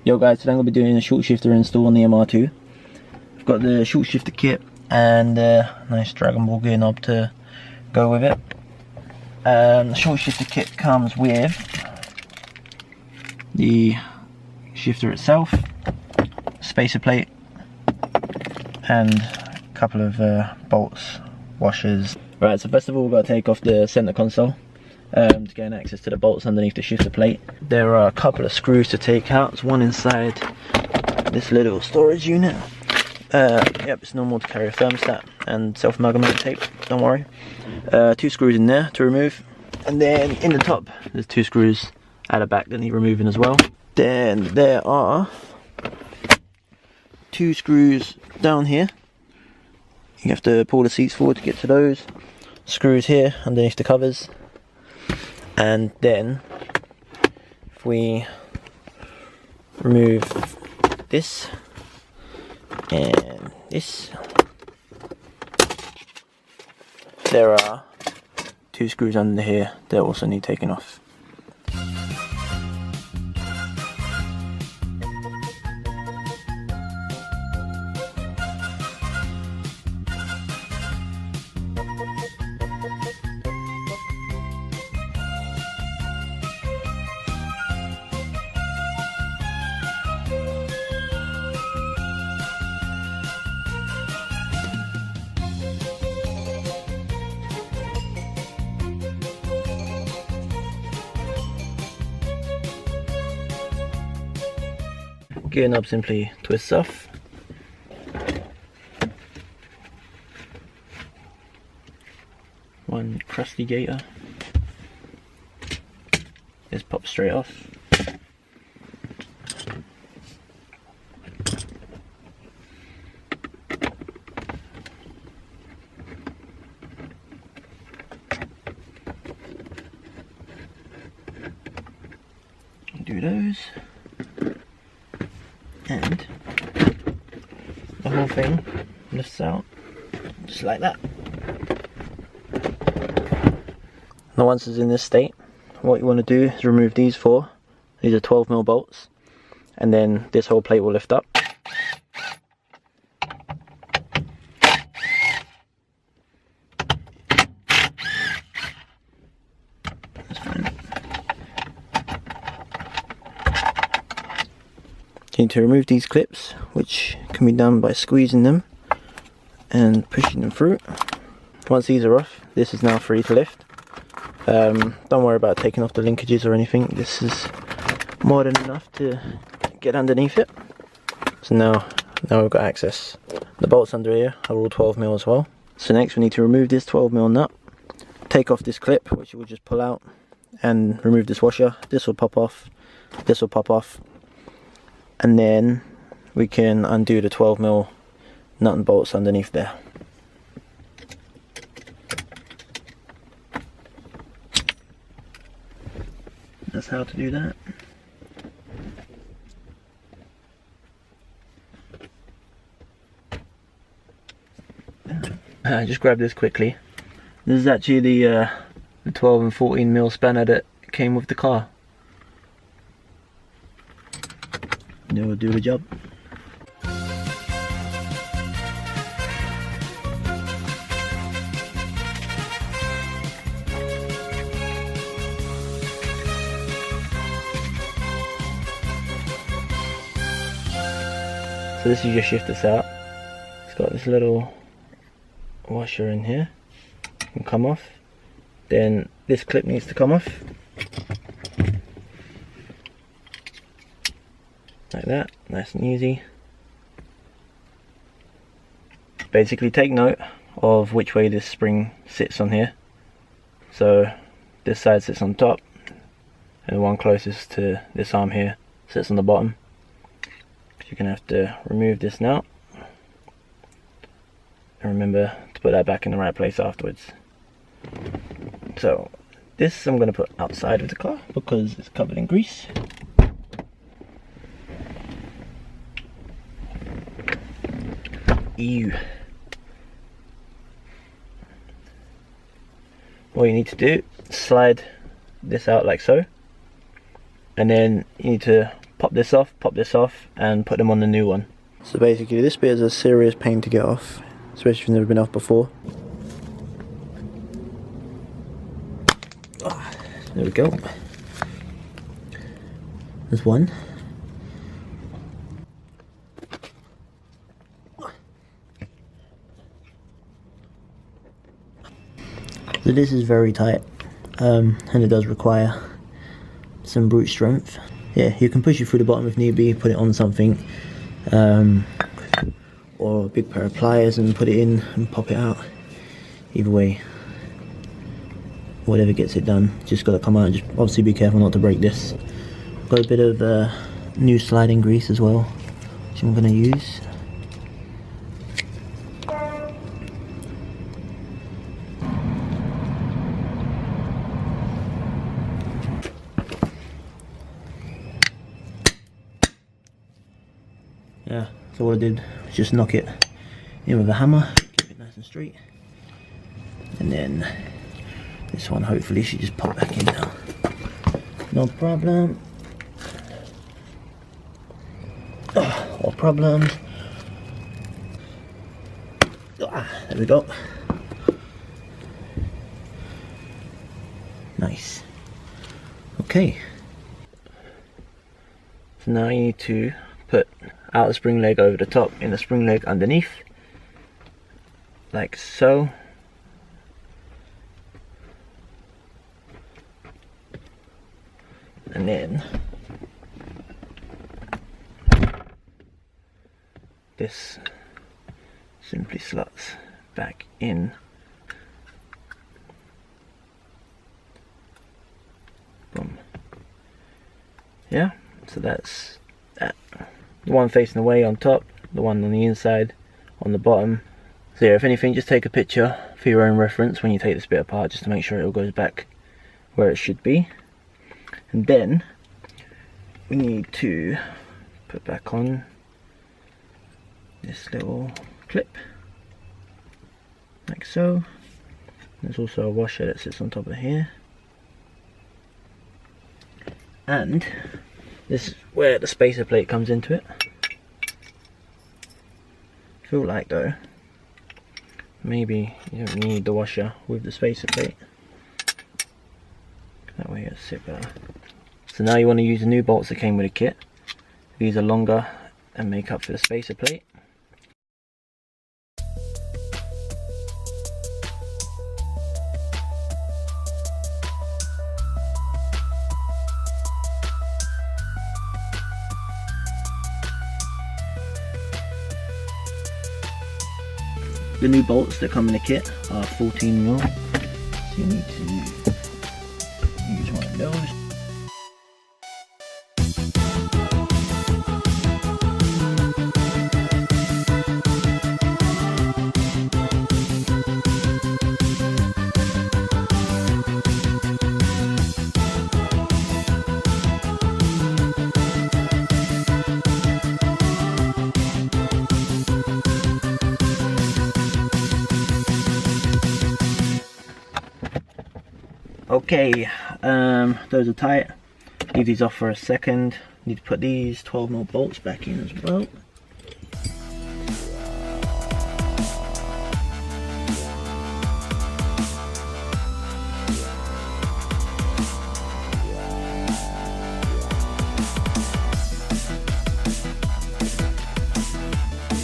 Yo guys, today I'm going to be doing a short shifter install on the MR2. I've got the short shifter kit and a nice dragonball gear knob to go with it. The short shifter kit comes with the shifter itself, spacer plate, and a couple of bolts, washers. Right, so first of all we've got to take off the center console to gain access to the bolts underneath the shifter plate. There are a couple of screws to take out. There's one inside this little storage unit. Yep, it's normal to carry a thermostat and self-amalgamated tape, don't worry. 2 screws in there to remove, and then in the top there's 2 screws at the back that need removing as well. Then there are 2 screws down here. You have to pull the seats forward to get to those. Screws here underneath the covers. And then if we remove this and this, there are 2 screws under here that also need taking off. Gear knob simply twists off. One crusty gator. This pops straight off. Do those. And the whole thing lifts out just like that. Now once it's in this state, what you want to do is remove these 4. These are 12mm bolts, and then this whole plate will lift up. You need to remove these clips, which can be done by squeezing them and pushing them through. Once these are off, this is now free to lift. Don't worry about taking off the linkages or anything. This is more than enough to get underneath it. So now we've got access. The bolts under here are all 12mm as well. So next we need to remove this 12mm nut, take off this clip, which you will just pull out, and remove this washer. This will pop off, this will pop off. And then we can undo the 12mm nut and bolts underneath there. That's how to do that. Just grab this quickly. This is actually the 12 and 14mm spanner that came with the car. It will do the job. So this is your shifter setup. It's got this little washer in here. It can come off. Then this clip needs to come off. Like that, nice and easy. Basically take note of which way this spring sits on here. So this side sits on top, and the one closest to this arm here sits on the bottom. You're going to have to remove this now, and remember to put that back in the right place afterwards. So this I'm going to put outside of the car because it's covered in grease. Ew. what you need to do, slide this out like so, and then you need to pop this off, and put them on the new one. So basically this bit is a serious pain to get off, especially if you've never been off before. There we go. There's one. So this is very tight, and it does require some brute strength. Yeah, you can push it through the bottom if need be, put it on something, or a big pair of pliers and put it in and pop it out. Either way, whatever gets it done, just got to come out. Just obviously be careful not to break this. Got a bit of new sliding grease as well, which I'm going to use. Yeah, so what I did was just knock it in with a hammer, keep it nice and straight, and then this one hopefully should just pop back in now. No problem. Oh, no problems. Ah, there we go. Nice. Okay. So now you need to put outer spring leg over the top, in the spring leg underneath, like so. And then this simply slots back in. Boom. Yeah, so that's that. The one facing away on top, the one on the inside on the bottom. So yeah, if anything, just take a picture for your own reference when you take this bit apart, just to make sure it all goes back where it should be. And then we need to put back on this little clip, like so. There's also a washer that sits on top of here, and this is where the spacer plate comes into it. I feel like though, maybe you don't need the washer with the spacer plate. That way it'll sit better. So now you want to use the new bolts that came with the kit. These are longer and make up for the spacer plate. The new bolts that come in the kit are 14mm, so you need to use one of those. Okay, those are tight. Leave these off for a second. Need to put these 12mm bolts back in as well.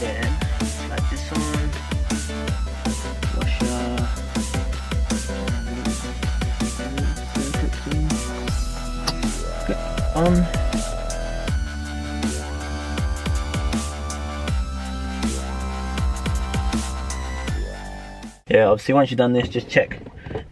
Then slide this on. Washer. On. Yeah, obviously once you've done this, just check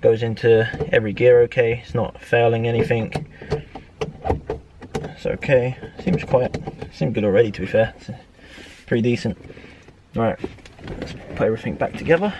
goes into every gear okay, it's not failing anything, it's okay. Seems good already, to be fair. It's pretty decent. Alright, let's put everything back together.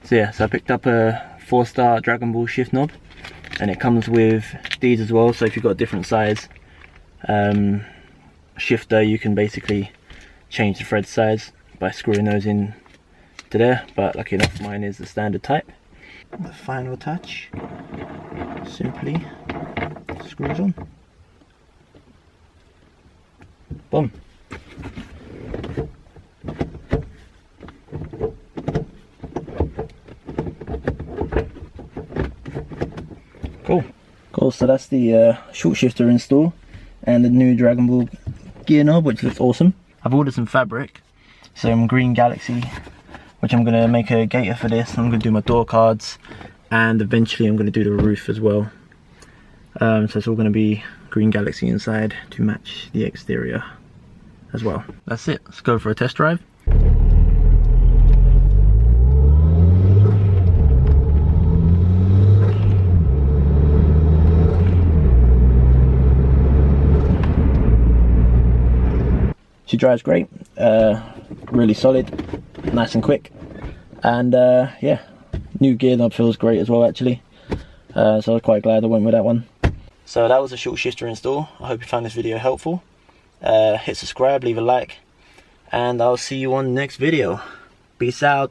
So yeah, so I picked up a 4-star dragonball shift knob, and it comes with these as well. So if you've got a different size shifter, you can basically change the thread size by screwing those in to there, but lucky enough mine is the standard type. The final touch simply screws on. Boom. Cool, so that's the short shifter install and the new dragonball gear knob, which looks awesome. I've ordered some fabric, some green galaxy, which I'm going to make a gaiter for this. I'm going to do my door cards, and eventually I'm going to do the roof as well. So it's all going to be green galaxy inside to match the exterior as well. That's it, let's go for a test drive. She drives great, really solid, nice and quick, and yeah, new gear knob feels great as well actually, so I was quite glad I went with that one. So that was a short shifter install. I hope you found this video helpful. Hit subscribe, leave a like, and I'll see you on the next video. Peace out.